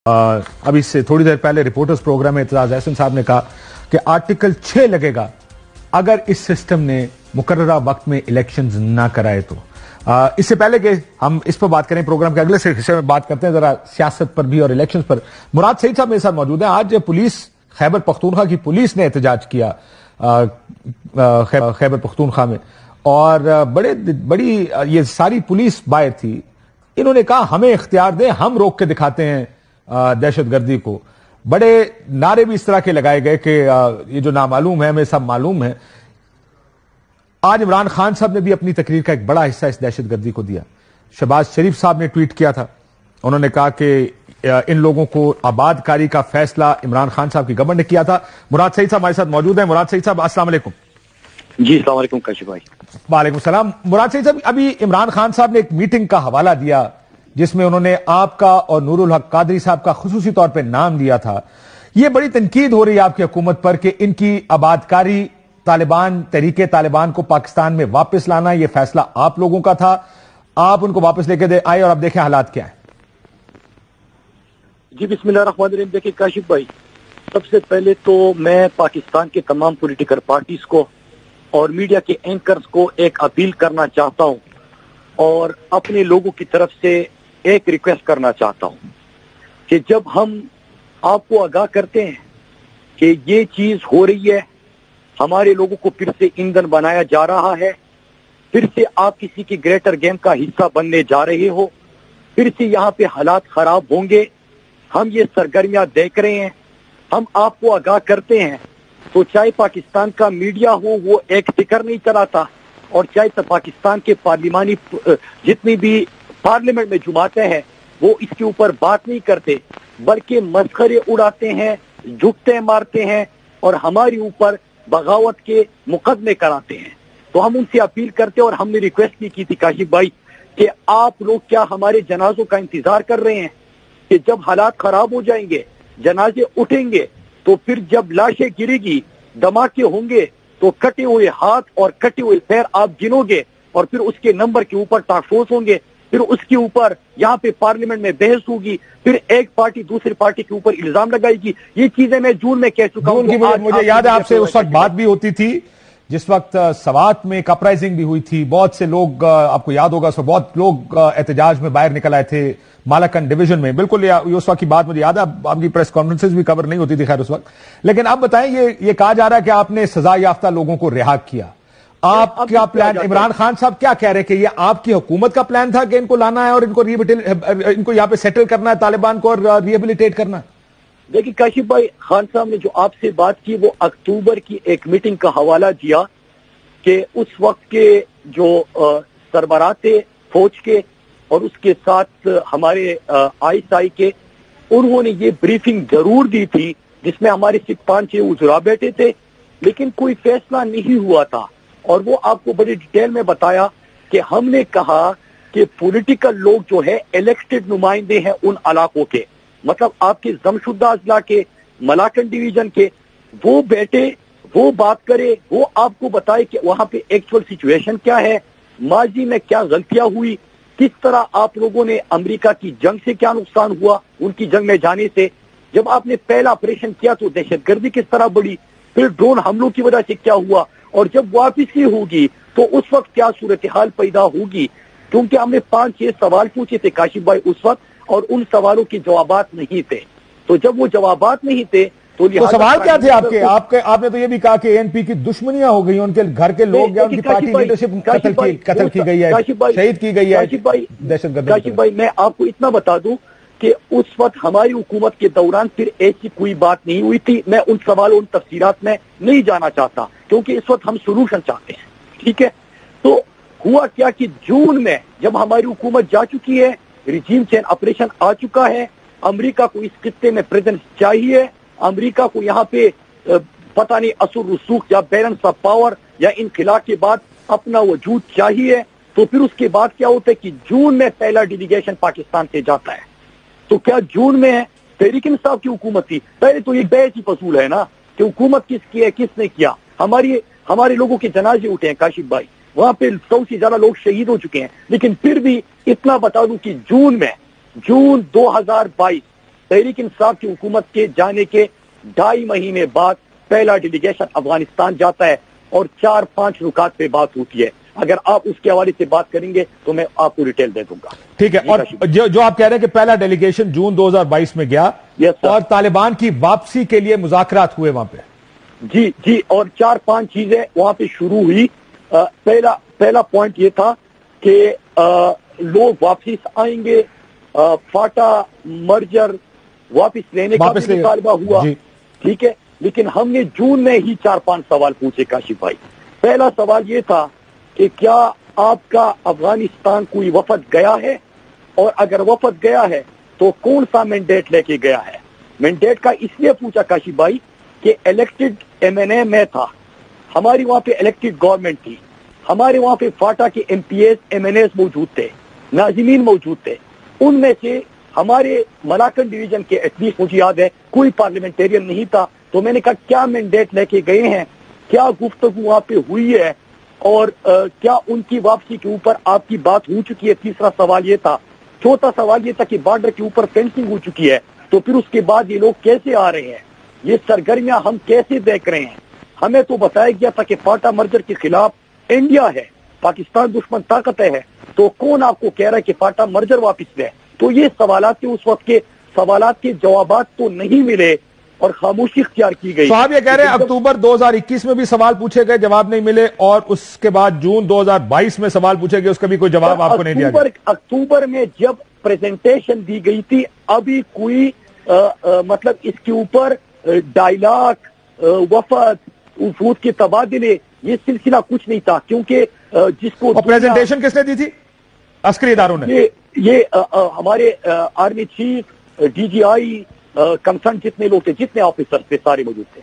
अभी से थोड़ी देर पहले रिपोर्टर्स प्रोग्राम में एतजाज अहसन साहब ने कहा कि आर्टिकल 6 लगेगा अगर इस सिस्टम ने मुकर्ररा वक्त में इलेक्शंस ना कराए तो। इससे पहले कि हम इस पर बात करें, प्रोग्राम के अगले हिस्से में बात करते हैं जरा सियासत पर भी और इलेक्शंस पर। मुराद सईद साहब मेरे साथ मौजूद हैं। आज पुलिस खैबर पख्तूनख्वा की पुलिस ने एहतजाज किया खैबर पख्तूनख्वा में, और बड़ी ये सारी पुलिस बाहर थी। इन्होंने कहा हमें इख्तियार दें, हम रोक के दिखाते हैं दहशतगर्दी को। बड़े नारे भी इस तरह के लगाए गए कि ये जो नामालूम है हमें सब मालूम है। आज इमरान खान साहब ने भी अपनी तकरीर का एक बड़ा हिस्सा इस दहशतगर्दी को दिया। शहबाज शरीफ साहब ने ट्वीट किया था, उन्होंने कहा कि इन लोगों को आबादकारी का फैसला इमरान खान साहब की गवर्नमेंट ने किया था। मुराद सईद साहब हमारे साथ मौजूद हैं। मुराद सईद साहब अस्सलाम वालेकुम। जी अस्सलाम वालेकुम काशिफ भाई। वालेकुम सलाम। मुराद सईद साहब, अभी इमरान खान साहब ने एक मीटिंग का हवाला दिया जिसमें उन्होंने आपका और नूरुल हक कादरी साहब का खुसूसी तौर पर नाम लिया था। यह बड़ी तनकीद हो रही है आपकी हुकूमत पर कि इनकी आबादकारी, तालिबान, तहरीके तालिबान को पाकिस्तान में वापस लाना, यह फैसला आप लोगों का था, आप उनको वापस लेके आए और अब देखें हालात क्या है। जी बिस्मिल्लाहिर्रहमानिर्रहीम। देखिए काशिफ भाई, सबसे पहले तो मैं पाकिस्तान के तमाम पॉलिटिकल पार्टीज को और मीडिया के एंकर्स को एक अपील करना चाहता हूं और अपने लोगों की तरफ से एक रिक्वेस्ट करना चाहता हूं कि जब हम आपको आगाह करते हैं कि ये चीज हो रही है, हमारे लोगों को फिर से ईंधन बनाया जा रहा है, फिर से आप किसी की ग्रेटर गेम का हिस्सा बनने जा रहे हो, फिर से यहाँ पे हालात खराब होंगे, हम ये सरगर्मियां देख रहे हैं, हम आपको आगाह करते हैं, तो चाहे पाकिस्तान का मीडिया हो वो एक फिक्र नहीं चलाता, और चाहे तो पाकिस्तान के पार्लिमानी जितनी भी पार्लियामेंट में जुमातें हैं वो इसके ऊपर बात नहीं करते, बल्कि मस्खरे उड़ाते हैं, झुकते मारते हैं और हमारे ऊपर बगावत के मुकदमे कराते हैं। तो हम उनसे अपील करते हैं और हमने रिक्वेस्ट भी की थी काशिफ भाई कि आप लोग क्या हमारे जनाजों का इंतजार कर रहे हैं कि जब हालात खराब हो जाएंगे, जनाजे उठेंगे, तो फिर जब लाशें गिरेगी, धमाके होंगे, तो कटे हुए हाथ और कटे हुए पैर आप गिनोगे और फिर उसके नंबर के ऊपर टाफोस होंगे, फिर उसके ऊपर यहाँ पे पार्लियामेंट में बहस होगी, फिर एक पार्टी दूसरी पार्टी के ऊपर इल्जाम लगाएगी। ये चीजें मैं जून में कह चुका हूँ। मुझे याद है आपसे उस वक्त बात भी होती थी जिस वक्त सवात में एक अपराइजिंग भी हुई थी। बहुत से लोग, आपको याद होगा, सो बहुत लोग एहतजाज में बाहर निकल आए थे मालाकन डिवीजन में। बिल्कुल उस वक्त की बात मुझे याद है। आपकी प्रेस कॉन्फ्रेंसेस भी कवर नहीं होती थी खैर उस वक्त। लेकिन अब बताएं, ये कहा जा रहा है कि आपने सजा याफ्ता लोगों को रिहा किया। आपका प्लान, इमरान खान साहब क्या कह रहे हैं कि ये आपकी हुकूमत का प्लान था कि इनको लाना है और इनको यहाँ पे सेटल करना है, तालिबान को, और रिहेबिलिटेट करना है? देखिए काशिफ भाई, खान साहब ने जो आपसे बात की वो अक्टूबर की एक मीटिंग का हवाला दिया कि उस वक्त के जो सरबराह थे फौज के और उसके साथ हमारे ISI के, उन्होंने ये ब्रीफिंग जरूर दी थी जिसमें हमारे सिर्फ 5-6 उजरा बैठे थे, लेकिन कोई फैसला नहीं हुआ था। और वो आपको बड़ी डिटेल में बताया कि हमने कहा कि पॉलिटिकल लोग जो है इलेक्टेड नुमाइंदे हैं उन इलाकों के, मतलब आपके जमशुदा अजला के, मलाकन डिवीजन के, वो बैठे, वो बात करे, वो आपको बताए कि वहां पे एक्चुअल सिचुएशन क्या है, माजी में क्या गलतियां हुई, किस तरह आप लोगों ने अमेरिका की जंग से क्या नुकसान हुआ, उनकी जंग में जाने से, जब आपने पहला ऑपरेशन किया तो दहशतगर्दी किस तरह बढ़ी, फिर ड्रोन हमलों की वजह से क्या हुआ, और जब वापसी होगी तो उस वक्त क्या सूरत हाल पैदा होगी। क्योंकि हमने 5-6 सवाल पूछे थे काशिफ भाई उस वक्त, और उन सवालों के जवाबात नहीं थे। तो जब वो जवाबात नहीं थे तो सवाल क्या थे आपके? आपने तो ये भी कहा कि ANP की दुश्मनियां हो गई, उनके घर के लोग या उनकी पार्टी लीडरशिप कत्ल की गई है, शहीद की गई है दहशतगर्दी। काशिफ भाई, मैं आपको इतना बता दूं कि उस वक्त हमारी हुकूमत के दौरान फिर ऐसी कोई बात नहीं हुई थी। मैं उन सवालों, उन तफसीरात में नहीं जाना चाहता क्योंकि इस वक्त हम सोल्यूशन चाहते हैं, ठीक है। तो हुआ क्या कि जून में जब हमारी हुकूमत जा चुकी है, रिजीम चेंज ऑपरेशन आ चुका है, अमेरिका को इस खित्ते में प्रेजेंस चाहिए, अमेरिका को यहाँ पे पता नहीं असुर रसूख या बैलेंस ऑफ पावर या इनखिला के बाद अपना वजूद चाहिए। तो फिर उसके बाद क्या होता है कि जून में पहला डेलीगेशन पाकिस्तान से जाता है। तो क्या जून में है तहरीक इंसाफ की हुकूमत थी? पहले तो ये बहस ही फसूल है ना कि हुकूमत किसकी है, किसने किया। हमारे लोगों के जनाजे उठे हैं काशिफ भाई, वहां पे 100 से ज्यादा लोग शहीद हो चुके हैं। लेकिन फिर भी इतना बता दूं कि जून 2022 تحریک انصاف کی حکومت کے جانے کے 2.5 مہینے بعد پہلا ڈیلیگیشن افغانستان جاتا ہے اور 4-5 نکات پہ بات ہوتی ہے. اگر آپ اس کے حوالے سے بات کریں گے تو میں آپ کو ڈیٹیل دے دوں گا. ٹھیک ہے. اور جو آپ کہہ رہے ہیں کہ پہلا ڈیلیگیشن جون 2022 میں گیا اور طالبان کی واپسی کے لیے مذاکرات ہوئے وہاں پہ. جی اور 4-5 چیزیں وہاں پہ شروع ہوئی. پہلا پوائنٹ یہ تھا کہ لوگ واپس آئیں گے, فاٹا مرجر واپس لینے کا بھی مطالبہ ہوا. ٹھیک ہے, لیکن ہم نے جون میں ہی 4-5 سوال پوچھے کاشف بھائی. پہلا سوال یہ تھا کہ کیا آپ کا افغانستان کوئی وفد گیا ہے, اور اگر وفد گیا ہے تو کون سا مینڈیٹ لے کے گیا ہے. مینڈیٹ کا اس لیے پوچھا کاشف بھائی کہ الیکٹڈ ایم این اے میں تھا, ہماری وہاں پہ الیکٹڈ گورنمنٹ تھی, ہمارے وہاں پہ فاٹا کے M P As M N As موجود تھے, ناظمین موجود تھے. ان میں سے ہمارے ملاکن ڈویژن کے ایٹ لیسٹ مجھے یاد ہے کوئی پارلیمنٹیرین نہیں تھا. تو میں نے کہا کیا مینڈیٹ لے کے گئے ہیں, کیا گفتگو وہاں پہ ہوئی ہے, اور کیا ان کی واپسی کے اوپر آپ کی بات ہو چکی ہے. تیسرا سوال یہ تھا. چوتھا سوال یہ تھا کہ بارڈر کے اوپر فینسنگ ہو چکی ہے, تو پھر اس کے بعد یہ لوگ کیسے آ رہے ہیں, یہ سرگرمیاں ہم کیسے دیکھ رہے ہیں. ہمیں تو بتایا گیا تھا کہ فاٹا مرجر کے خلاف انڈیا ہے, پاکستان دشمن طاقت ہے, تو کون آپ کو کہہ رہا ہے کہ فاٹا مرجر واپس لے. تو یہ سوالات کے اس وقت کے سوالات کے جوابات تو نہیں ملے اور خاموشی اختیار کی گئی. صاحب یہ کہہ رہے ہیں اکتوبر 2021 میں بھی سوال پوچھے گئے, جواب نہیں ملے, اور اس کے بعد جون 2022 میں سوال پوچھے گئے, اس کا بھی کوئی جواب آپ کو نہیں دیا گیا. اکتوبر میں جب پریزنٹیشن دی گئی تھی ابھی کوئی مطلب اس کے اوپر ڈائلاگ, وفد, وفود کے تبادلے, یہ سلسلہ کچھ نہیں تھا. کیونکہ جس کو پریزنٹیشن کس نے دی تھی؟ عسکری اداروں نے. یہ ہمارے آرمی چیف, ڈی جی آئی, کنسرن جتنے لوگ تھے, جتنے آفیسر تھے, سارے موجود تھے.